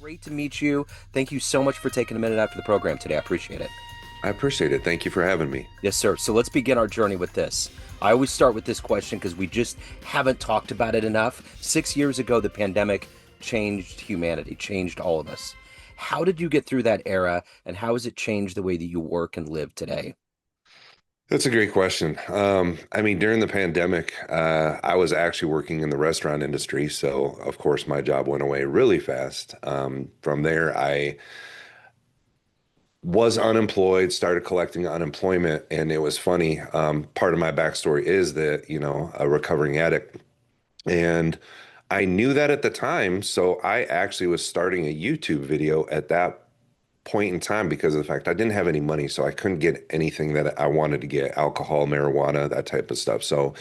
Great to meet you. Thank you so much for taking a minute after the program today. I appreciate it. I appreciate it. Thank you for having me. Yes, sir. So let's begin our journey with this. I always start with this question because we just haven't talked about it enough. 6 years ago, the pandemic changed humanity, changed all of us. How did you get through that era, and how has it changed the way that you work and live today? That's a great question. I mean, during the pandemic, I was actually working in the restaurant industry, so of course my job went away really fast. From there, I was unemployed, started collecting unemployment, and it was funny. Part of my backstory is that, a recovering addict, and I knew that at the time, so I actually was starting a YouTube video at that point in time because of the fact I didn't have any money, so I couldn't get anything that I wanted to get, alcohol, marijuana, that type of stuff. So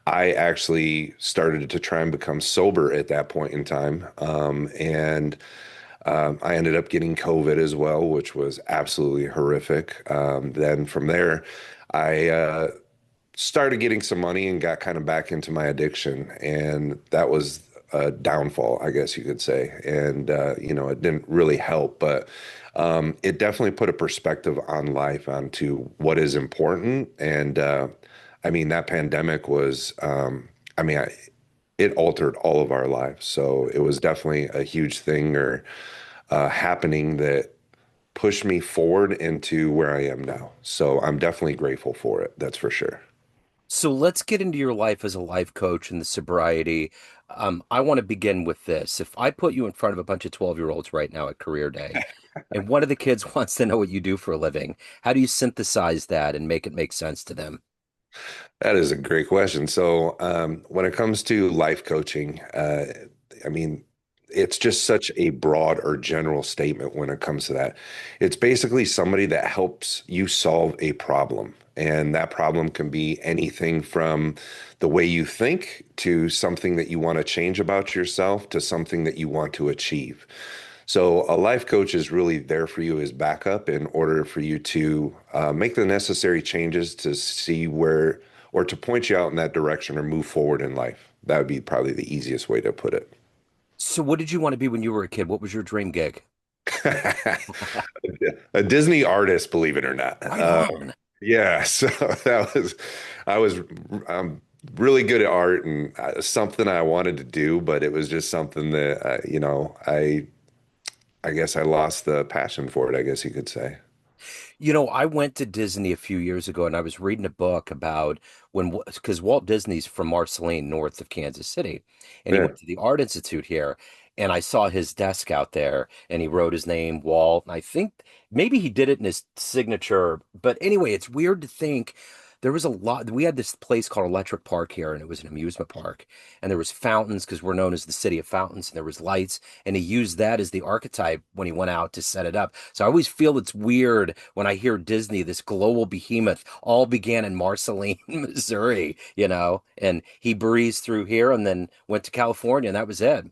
I actually started to try and become sober at that point in time. And I ended up getting COVID as well, which was absolutely horrific. Then from there, I started getting some money and got kind of back into my addiction. And that was a downfall, I guess you could say. And, it didn't really help, but it definitely put a perspective on life onto what is important. And I mean, that pandemic was, I mean, it altered all of our lives. So it was definitely a huge thing or happening that pushed me forward into where I am now. So I'm definitely grateful for it. That's for sure. So let's get into your life as a life coach and the sobriety. I want to begin with this. If I put you in front of a bunch of 12-year-olds right now at career day, and one of the kids wants to know what you do for a living, how do you synthesize that and make it make sense to them? That is a great question. So, when it comes to life coaching, I mean, it's just such a broad or general statement when it comes to that. It's basically somebody that helps you solve a problem. And that problem can be anything from the way you think to something that you want to change about yourself to something that you want to achieve. So a life coach is really there for you as backup in order for you to make the necessary changes to see where or to point you out in that direction or move forward in life. That would be probably the easiest way to put it. So what did you want to be when you were a kid? What was your dream gig? A Disney artist, believe it or not. Right on. Yeah, so I was really good at art and something I wanted to do, but it was just something that, I guess I lost the passion for it, I guess you could say. I went to Disney a few years ago and I was reading a book about because Walt Disney's from Marceline, north of Kansas City, and he Yeah. went to the Art Institute here. And I saw his desk out there and he wrote his name, Walt. And I think maybe he did it in his signature. But anyway, it's weird to think there was a lot. We had this place called Electric Park here, and it was an amusement park. And there was fountains because we're known as the city of fountains, and there was lights and he used that as the archetype when he went out to set it up. So I always feel it's weird when I hear Disney, this global behemoth, all began in Marceline, Missouri, and he breezed through here and then went to California, and that was it.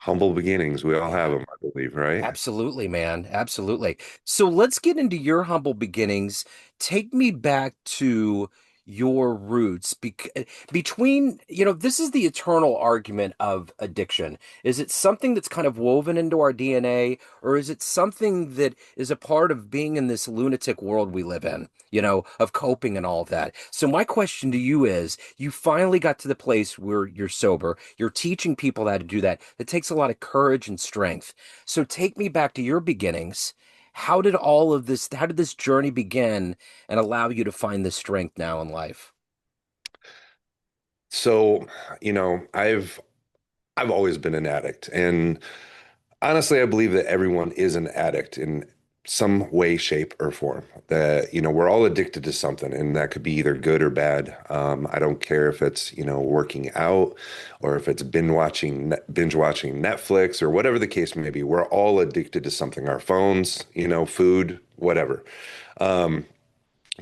Humble beginnings. We all have them, I believe, right? Absolutely, man. Absolutely. So let's get into your humble beginnings. Take me back to your roots between, this is the eternal argument of addiction. Is it something that's kind of woven into our DNA, or is it something that is a part of being in this lunatic world we live in, of coping and all of that? So my question to you is, you finally got to the place where you're sober, you're teaching people how to do that. It takes a lot of courage and strength. So take me back to your beginnings. How did this journey begin and allow you to find this strength now in life? So, I've always been an addict, and honestly, I believe that everyone is an addict in some way, shape, or form. That, we're all addicted to something, and that could be either good or bad. I don't care if it's, working out or if it's binge watching Netflix or whatever the case may be. We're all addicted to something, our phones, food, whatever. Um,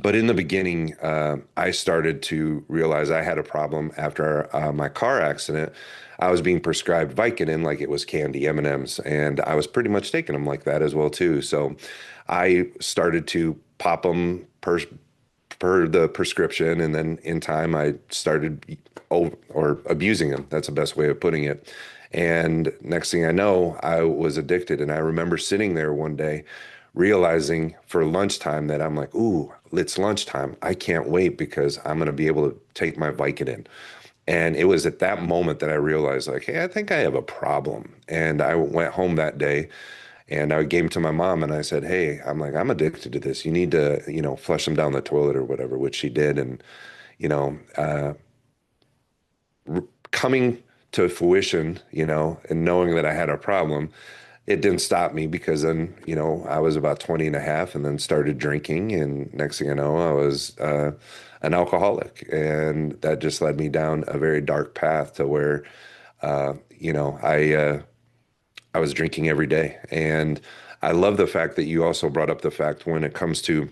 but in the beginning, I started to realize I had a problem after my car accident. I was being prescribed Vicodin like it was candy, M&Ms, and I was pretty much taking them like that as well too. So I started to pop them per the prescription, and then in time I started or abusing them. That's the best way of putting it. And next thing I know, I was addicted. And I remember sitting there one day realizing for lunchtime that I'm like, ooh, it's lunchtime. I can't wait because I'm going to be able to take my Vicodin. And it was at that moment that I realized, like, hey, I think I have a problem. And I went home that day and I gave him to my mom and I said, hey, I'm like, I'm addicted to this. You need to, flush them down the toilet or whatever, which she did. And, you know, uh, coming to fruition, and knowing that I had a problem, it didn't stop me because then, I was about 20 and a half and then started drinking. And next thing I know, I was an alcoholic. And that just led me down a very dark path to where, uh, you know, I, uh, I was drinking every day. And I love the fact that you also brought up the fact when it comes to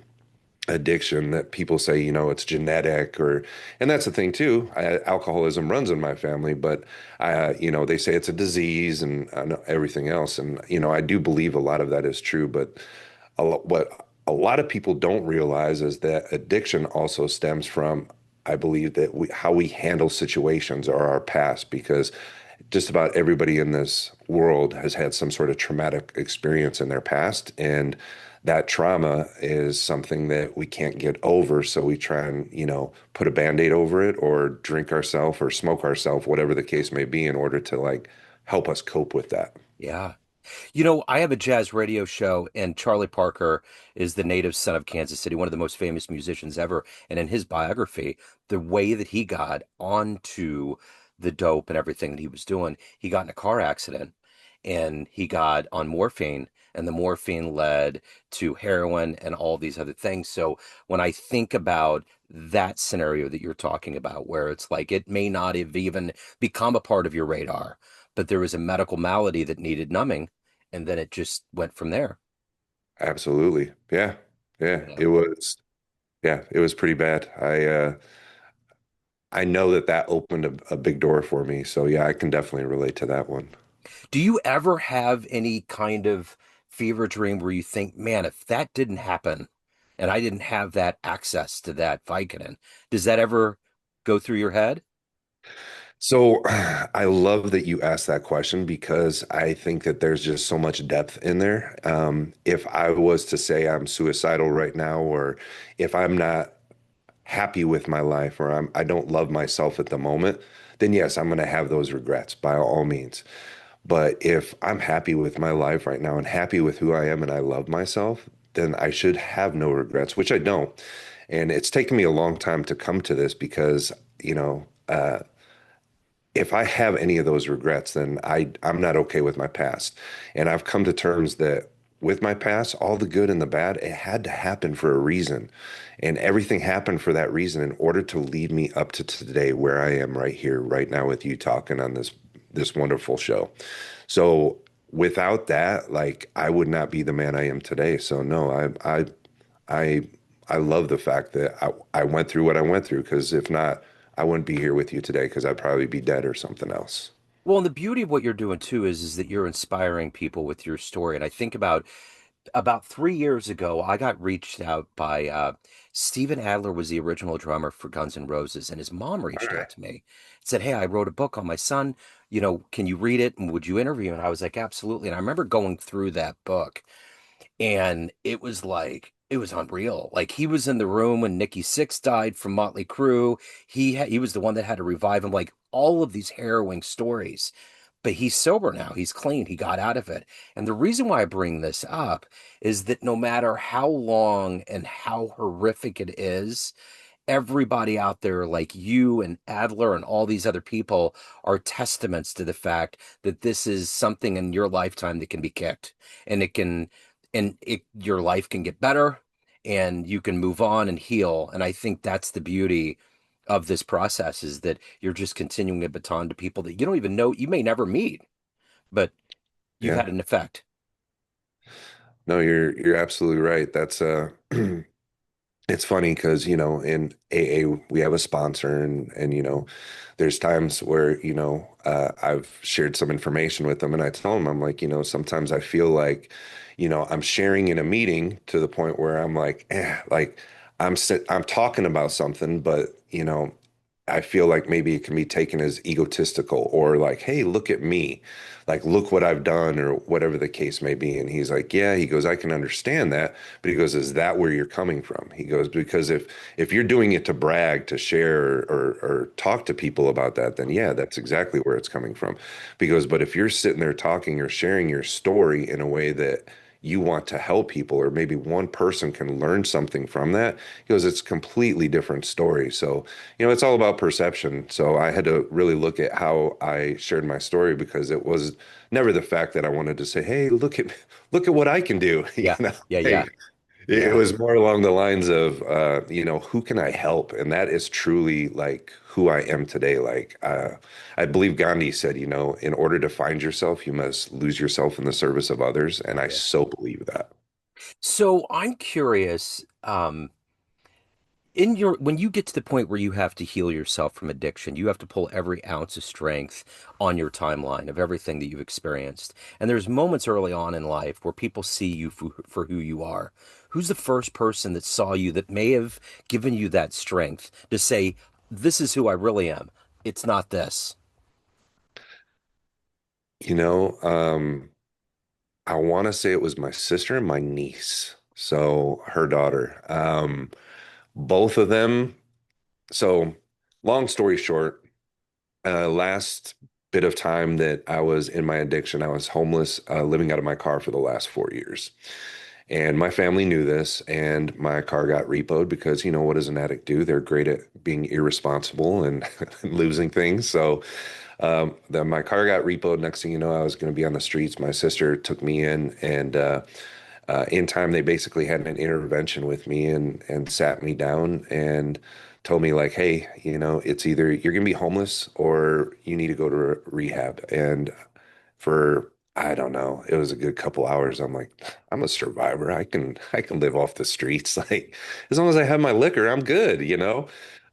addiction that people say, it's genetic and that's the thing too. Alcoholism runs in my family, but they say it's a disease and everything else. And, I do believe a lot of that is true, but what a lot of people don't realize is that addiction also stems from, I believe that how we handle situations or our past, because just about everybody in this world has had some sort of traumatic experience in their past. And that trauma is something that we can't get over. So we try and, put a band-aid over it or drink ourselves or smoke ourselves, whatever the case may be, in order to like help us cope with that. Yeah. I have a jazz radio show, and Charlie Parker is the native son of Kansas City, one of the most famous musicians ever. And in his biography, the way that he got onto the dope and everything that he was doing, he got in a car accident and he got on morphine, and the morphine led to heroin and all these other things. So when I think about that scenario that you're talking about, where it's like it may not have even become a part of your radar, but there was a medical malady that needed numbing, and then it just went from there. Absolutely. Yeah. Yeah. Yeah. It was pretty bad. I know that that opened a big door for me. So yeah, I can definitely relate to that one. Do you ever have any kind of fever dream where you think, man, if that didn't happen and I didn't have that access to that Vicodin, does that ever go through your head? So I love that you asked that question because I think that there's just so much depth in there. If I was to say I'm suicidal right now, or if I'm not happy with my life, or I don't love myself at the moment, then yes, I'm going to have those regrets by all means. But if I'm happy with my life right now and happy with who I am and I love myself, then I should have no regrets, which I don't. And it's taken me a long time to come to this because, if I have any of those regrets, then I'm not okay with my past. And I've come to terms that with my past, all the good and the bad, it had to happen for a reason. And everything happened for that reason in order to lead me up to today where I am right here, right now with you talking on this wonderful show. So without that, like I would not be the man I am today. So no, I I love the fact that I went through what I went through because if not, I wouldn't be here with you today because I'd probably be dead or something else. Well, and the beauty of what you're doing too is that you're inspiring people with your story. And I think about 3 years ago, I got reached out by Steven Adler was the original drummer for Guns N' Roses, and his mom All reached right. out to me, said, "Hey, I wrote a book on my son. Can you read it and would you interview him?" And I was like, "Absolutely." And I remember going through that book, and it was unreal. Like he was in the room when Nikki Sixx died from Motley Crue. He was the one that had to revive him. Like all of these harrowing stories, but he's sober now. He's clean. He got out of it. And the reason why I bring this up is that no matter how long and how horrific it is, everybody out there like you and Adler and all these other people are testaments to the fact that this is something in your lifetime that can be kicked, and your life can get better and you can move on and heal. And I think that's the beauty of this process, is that you're just continuing a baton to people that you don't even know, you may never meet, but you've Yeah. had an effect. No, you're absolutely right. That's it's funny because, in AA we have a sponsor and there's times where, I've shared some information with them and I tell them, I'm like, sometimes I feel like, I'm sharing in a meeting to the point where I'm like, like I'm talking about something, but I feel like maybe it can be taken as egotistical or like, hey, look at me. Like, look what I've done or whatever the case may be. And he's like, yeah, he goes, I can understand that. But he goes, is that where you're coming from? He goes, because if you're doing it to brag, to share or talk to people about that, then yeah, that's exactly where it's coming from. Because, but if you're sitting there talking or sharing your story in a way that you want to help people, or maybe one person can learn something from that, he goes, it's a completely different story. So, it's all about perception. So I had to really look at how I shared my story because it was never the fact that I wanted to say, "Hey, look at what I can do." Yeah, yeah, Hey, yeah, it yeah. was more along the lines of, who can I help? And that is truly like who I am today. Like, I believe Gandhi said, in order to find yourself, you must lose yourself in the service of others. And I Yeah. so believe that. So I'm curious, in your when you get to the point where you have to heal yourself from addiction, you have to pull every ounce of strength on your timeline of everything that you've experienced. And there's moments early on in life where people see you for who you are. Who's the first person that saw you that may have given you that strength to say, this is who I really am. It's not this. You know, um, I want to say it was my sister and my niece. So her daughter. Both of them. So long story short, last bit of time that I was in my addiction, I was homeless, living out of my car for the last 4 years. And my family knew this, and my car got repoed because, what does an addict do? They're great at being irresponsible and losing things. So then my car got repoed. Next thing you know, I was going to be on the streets. My sister took me in, and in time, they basically had an intervention with me and sat me down and told me like, hey, it's either you're going to be homeless or you need to go to rehab. And for I don't know, it was a good couple hours. I'm like, I'm a survivor. I can live off the streets. Like as long as I have my liquor, I'm good.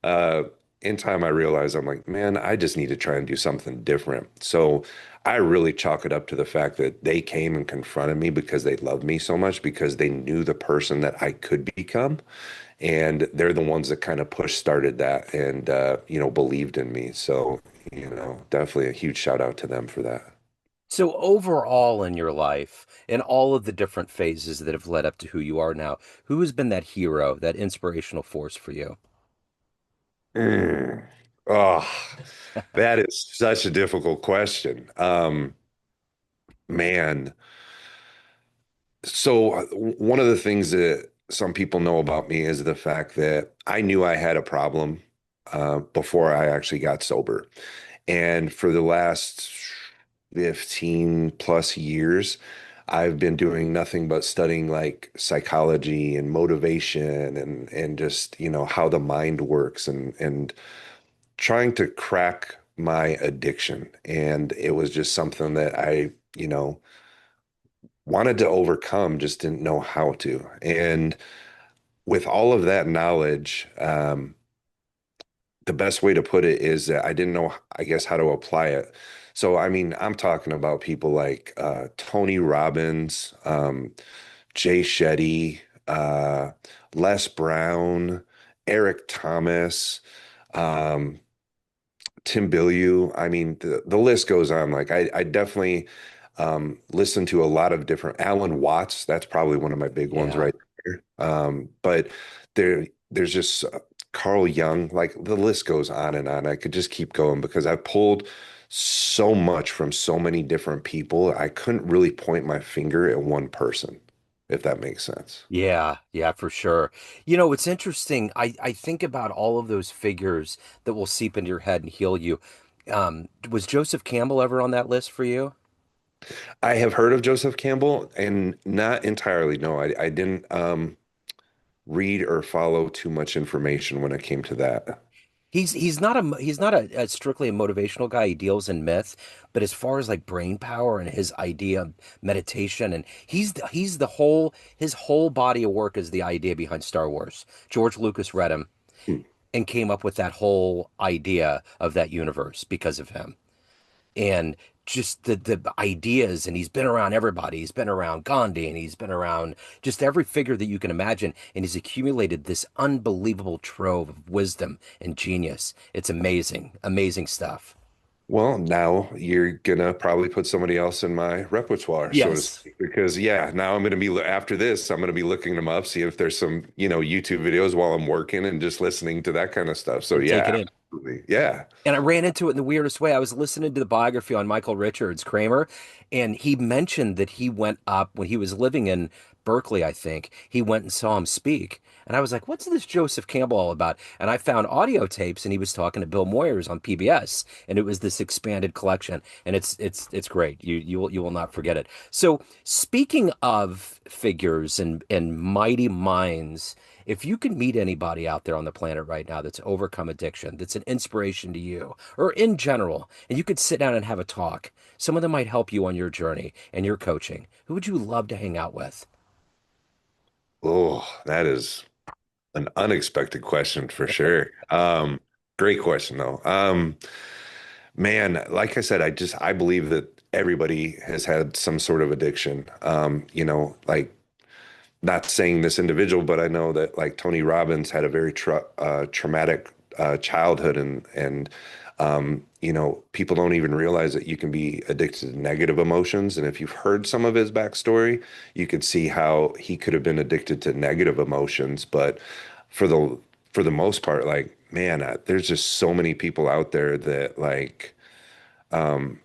Uh, in time, I realized I'm like, man, I just need to try and do something different. So I really chalk it up to the fact that they came and confronted me because they loved me so much, because they knew the person that I could become. And they're the ones that kind of push started that and, believed in me. So, definitely a huge shout out to them for that. So overall in your life, in all of the different phases that have led up to who you are now, who has been that hero, that inspirational force for you? Mm. Oh, that is such a difficult question. Man. So one of the things that some people know about me is the fact that I knew I had a problem before I actually got sober. And for the last 15 plus years, I've been doing nothing but studying like psychology and motivation and just, how the mind works and trying to crack my addiction. And it was just something that I, wanted to overcome, just didn't know how to. And with all of that knowledge, the best way to put it is that I didn't know, I guess, how to apply it. So, I mean, I'm talking about people like Tony Robbins, Jay Shetty, Les Brown, Eric Thomas, um, Tim Bilyeu. I mean, the list goes on. Like, I definitely listen to a lot of different Alan Watts. That's probably one of my big ones Yeah. right there. But there's just Carl Jung. Like the list goes on and on. I could just keep going because I pulled so much from so many different people. I couldn't really point my finger at one person, if that makes sense. Yeah, yeah, for sure. It's interesting. I think about all of those figures that will seep into your head and heal you. Was Joseph Campbell ever on that list for you? I have heard of Joseph Campbell and not entirely. No, I didn't read or follow too much information when it came to that. He's not a strictly a motivational guy. He deals in myth, but as far as like brain power and his idea of meditation, and he's the whole his whole body of work is the idea behind Star Wars. George Lucas read him Hmm. and came up with that whole idea of that universe because of him. And just the ideas, and he's been around everybody. He's been around Gandhi, and he's been around just every figure that you can imagine, and he's accumulated this unbelievable trove of wisdom and genius. It's amazing, amazing stuff. Well, now you're gonna probably put somebody else in my repertoire, so to Yes, speak, because yeah, now I'm gonna be after this, I'm gonna be looking them up, see if there's some, YouTube videos while I'm working and just listening to that kind of stuff. So and take it yeah, in. absolutely. Yeah. And I ran into it in the weirdest way. I was listening to the biography on Michael Richards, Kramer, and he mentioned that he went up when he was living in Berkeley, I think. He went and saw him speak. And I was like, what's this Joseph Campbell all about? And I found audio tapes, and he was talking to Bill Moyers on PBS, and it was this expanded collection, and it's great. You will not forget it. So speaking of figures and mighty minds, if you could meet anybody out there on the planet right now that's overcome addiction, that's an inspiration to you, or in general, and you could sit down and have a talk, some of them might help you on your journey and your coaching. Who would you love to hang out with? Oh, that is an unexpected question for sure. Great question though. Man, like I said, I believe that everybody has had some sort of addiction. Like not saying this individual, but I know that like Tony Robbins had a very traumatic childhood, and people don't even realize that you can be addicted to negative emotions. And if you've heard some of his backstory, you could see how he could have been addicted to negative emotions. But for the for the most part, like man, there's just so many people out there that like. Um,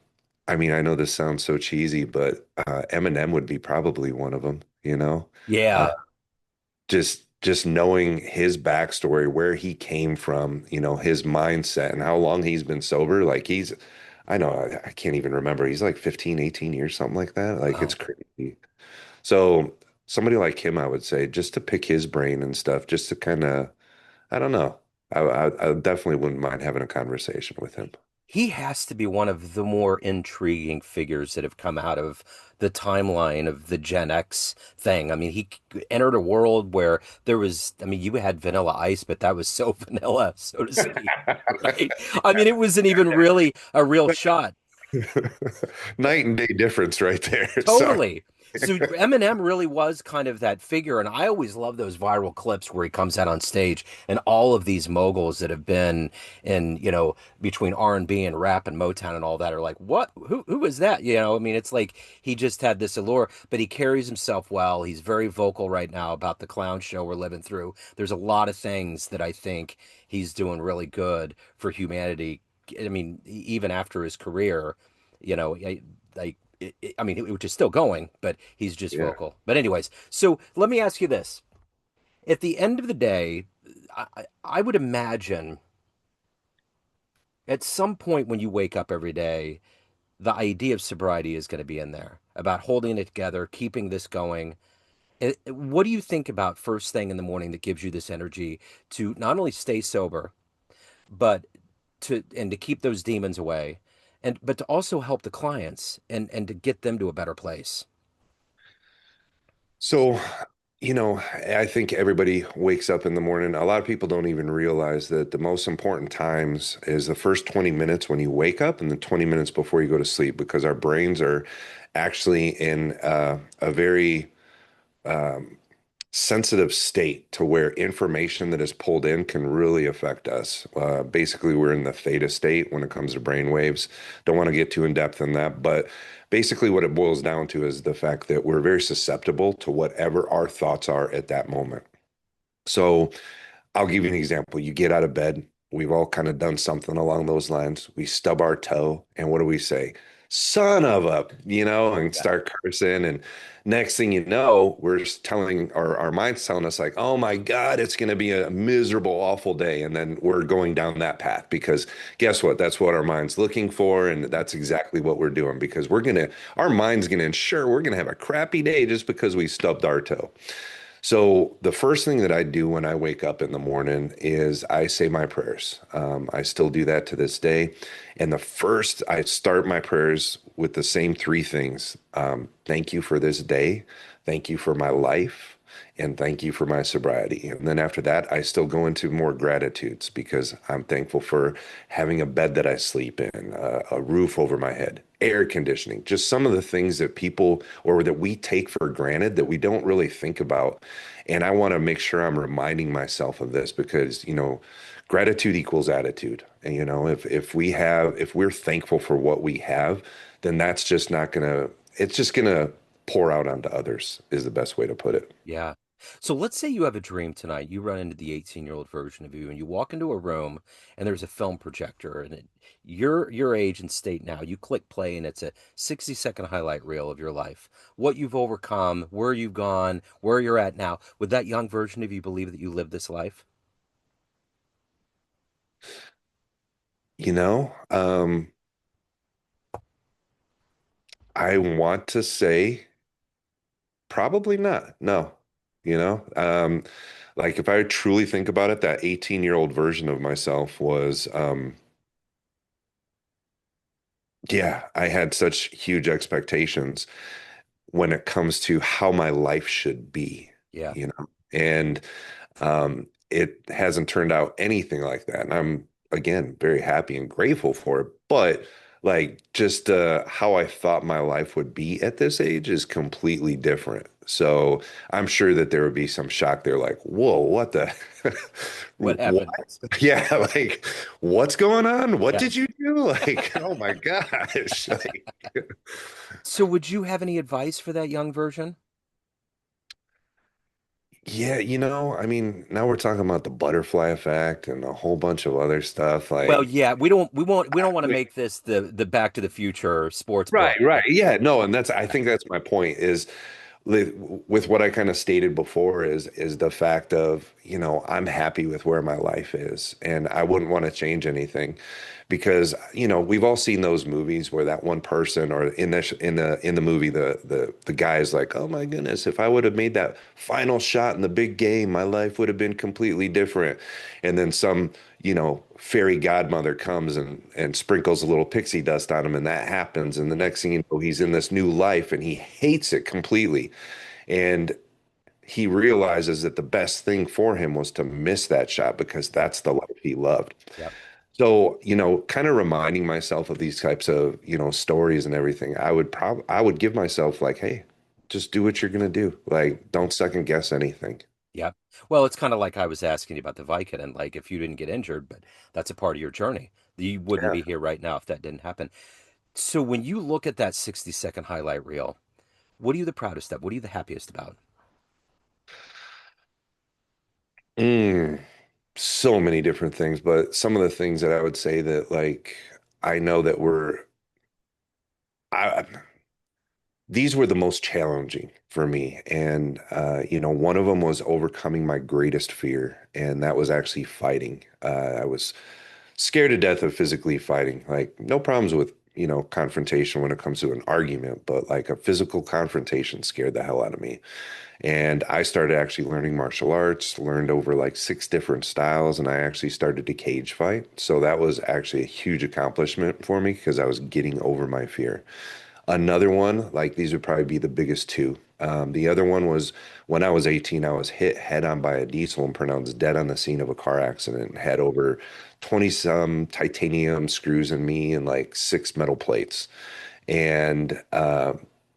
I mean, I know this sounds so cheesy, but Eminem would be probably one of them, Yeah. just knowing his backstory, where he came from, his mindset and how long he's been sober. Like I know, I can't even remember. He's like 15, 18 years, something like that. Like it's Wow. crazy. So somebody like him, I would say, just to pick his brain and stuff, just to kind of, I don't know. I definitely wouldn't mind having a conversation with him. He has to be one of the more intriguing figures that have come out of the timeline of the Gen X thing. I mean, he entered a world where there was, I mean, you had Vanilla Ice, but that was so vanilla, so to speak, right? I mean, it wasn't even really a real shot. Night and day difference right there. Sorry. Totally. So Eminem really was kind of that figure, and I always love those viral clips where he comes out on stage, and all of these moguls that have been in, between R&B and rap and Motown and all that are like, what? Who is that? I mean, it's like he just had this allure, but he carries himself well. He's very vocal right now about the clown show we're living through. There's a lot of things that I think he's doing really good for humanity. I mean, even after his career, like I mean, which is still going, but he's just Yeah. vocal. But anyways, so let me ask you this: at the end of the day, I would imagine at some point when you wake up every day, the idea of sobriety is going to be in there about holding it together, keeping this going. What do you think about first thing in the morning that gives you this energy to not only stay sober, but to keep those demons away, and but to also help the clients and to get them to a better place? So, I think everybody wakes up in the morning. A lot of people don't even realize that the most important times is the first 20 minutes when you wake up and the 20 minutes before you go to sleep, because our brains are actually in a very um, sensitive state to where information that is pulled in can really affect us. Basically, we're in the theta state when it comes to brain waves. Don't want to get too in depth in that, but basically, what it boils down to is the fact that we're very susceptible to whatever our thoughts are at that moment. So, I'll give you an example. You get out of bed. We've all kind of done something along those lines. We stub our toe, and what do we say? Son of a, and Yeah. start cursing. And next thing you know, we're just telling our mind's telling us, like, oh my God, it's going to be a miserable, awful day. And then we're going down that path because guess what? That's what our mind's looking for. And that's exactly what we're doing because our mind's going to ensure we're going to have a crappy day just because we stubbed our toe. So the first thing that I do when I wake up in the morning is I say my prayers. I still do that to this day. And I start my prayers with the same three things. Thank you for this day. Thank you for my life. And thank you for my sobriety. And then after that, I still go into more gratitudes because I'm thankful for having a bed that I sleep in, a roof over my head, air conditioning, just some of the things that people or that we take for granted that we don't really think about. And I want to make sure I'm reminding myself of this because, gratitude equals attitude. And, if we're thankful for what we have, then that's just not gonna, it's just gonna pour out onto others, is the best way to put it. Yeah. So let's say you have a dream tonight. You run into the 18-year-old version of you and you walk into a room and there's a film projector and you're your age and state now. You click play and it's a 60-second highlight reel of your life. What you've overcome, where you've gone, where you're at now. Would that young version of you believe that you lived this life? You know, um, I want to say probably not. No. You know, like if I truly think about it, that 18-year-old version of myself was, yeah, I had such huge expectations when it comes to how my life should be, Yeah. and it hasn't turned out anything like that. And I'm, again, very happy and grateful for it. But like just how I thought my life would be at this age is completely different. So I'm sure that there would be some shock there, like, whoa, what the, What what? happened? Yeah, like, what's going on? What Yeah. did you do? Like, oh my gosh. Like, So would you have any advice for that young version? yeah, I mean, now we're talking about the butterfly effect and a whole bunch of other stuff. Well, Like, yeah, we don't want to make this the Back to the Future sports right, book. right. Yeah, no, and I think that's my point is with what I kind of stated before is the fact of, I'm happy with where my life is and I wouldn't want to change anything because, we've all seen those movies where that one person or in the movie the guy is like, "Oh my goodness, if I would have made that final shot in the big game, my life would have been completely different." And then some, fairy godmother comes and sprinkles a little pixie dust on him and that happens and the next thing you know he's in this new life and he hates it completely and he realizes that the best thing for him was to miss that shot because that's the life he loved. Yep. So, kind of reminding myself of these types of, stories and everything, I would give myself like, hey, just do what you're gonna do. Like, don't second guess anything. Yep. Well, it's kind of like I was asking you about the Vicodin. Like, if you didn't get injured, but that's a part of your journey, you wouldn't Yeah. be here right now if that didn't happen. So, when you look at that 60-second highlight reel, what are you the proudest of? What are you the happiest about? Mm, so many different things, but some of the things that I would say that like I know that I these were the most challenging for me. And, one of them was overcoming my greatest fear, and that was actually fighting. I was scared to death of physically fighting. Like, no problems with, confrontation when it comes to an argument, but like a physical confrontation scared the hell out of me. And I started actually learning martial arts, learned over like 6 different styles, and I actually started to cage fight. So that was actually a huge accomplishment for me because I was getting over my fear. Another one, like these would probably be the biggest two. The other one was when I was 18, I was hit head on by a diesel and pronounced dead on the scene of a car accident, had over 20 some titanium screws in me and like 6 metal plates. And,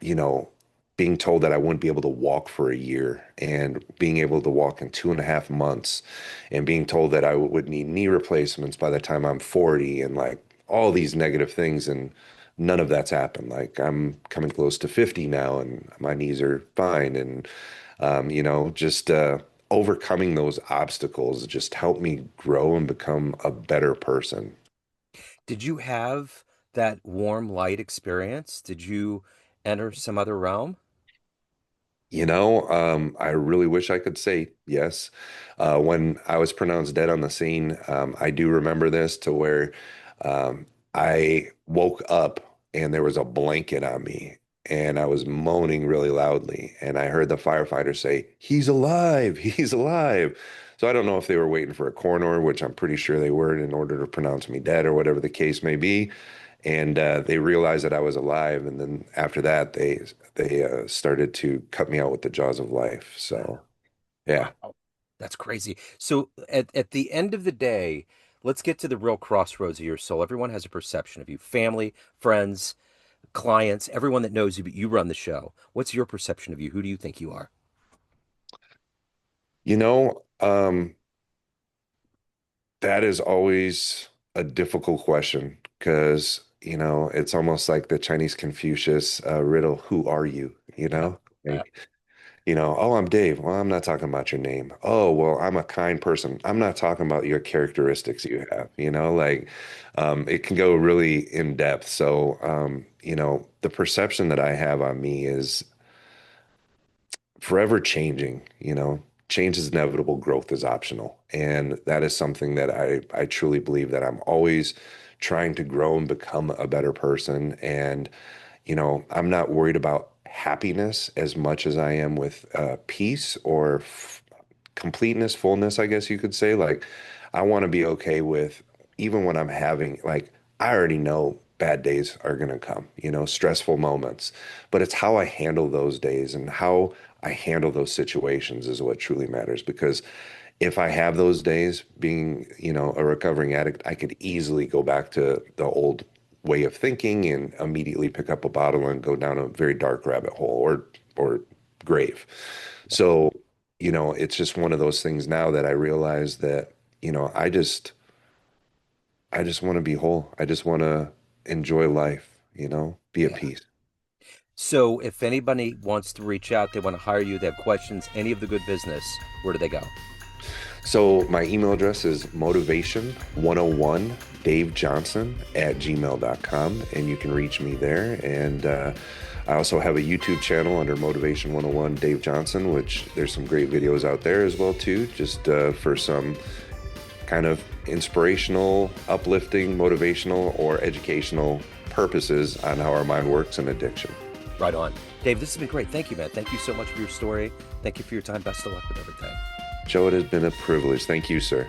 you know, being told that I wouldn't be able to walk for a year and being able to walk in 2.5 months and being told that I would need knee replacements by the time I'm 40 and like all these negative things. And none of that's happened. Like I'm coming close to 50 now and my knees are fine. And, just overcoming those obstacles just helped me grow and become a better person. Did you have that warm light experience? Did you enter some other realm? I really wish I could say yes. When I was pronounced dead on the scene, I do remember this to where um, I woke up and there was a blanket on me and I was moaning really loudly. And I heard the firefighter say, "He's alive, he's alive." So I don't know if they were waiting for a coroner, which I'm pretty sure they were in order to pronounce me dead or whatever the case may be. And they realized that I was alive, and then after that, they started to cut me out with the jaws of life. So yeah, Wow. That's crazy. So at the end of the day, let's get to the real crossroads of your soul. Everyone has a perception of you, family, friends. clients, everyone that knows you, but you run the show. What's your perception of you? Who do you think you are? You know, that is always a difficult question because, it's almost like the Chinese Confucius riddle, who are you? Yeah. Yeah. Like, oh, I'm Dave. Well, I'm not talking about your name. Oh, well, I'm a kind person. I'm not talking about your characteristics you have, it can go really in depth. So, the perception that I have on me is forever changing, change is inevitable, growth is optional. And that is something that I truly believe that I'm always trying to grow and become a better person. And, I'm not worried about happiness as much as I am with peace or completeness, fullness, I guess you could say. Like, I want to be okay with even when I'm having, like, I already know bad days are going to come, stressful moments, but it's how I handle those days and how I handle those situations is what truly matters. Because if I have those days being, a recovering addict, I could easily go back to the old way of thinking and immediately pick up a bottle and go down a very dark rabbit hole or grave. So, it's just one of those things now that I realize that, I just want to be whole. I just want to enjoy life, be at Yeah. peace. So if anybody wants to reach out, they want to hire you, they have questions, any of the good business, where do they go? So my email address is motivation101 davejohnson@gmail.com, and you can reach me there. And I also have a YouTube channel under Motivation 101 Dave Johnson, which there's some great videos out there as well too, just for some kind of inspirational, uplifting, motivational, or educational purposes on how our mind works and addiction. Right on. Dave, this has been great. Thank you, man. Thank you so much for your story. Thank you for your time. Best of luck with everything. Joe, it has been a privilege. Thank you, sir.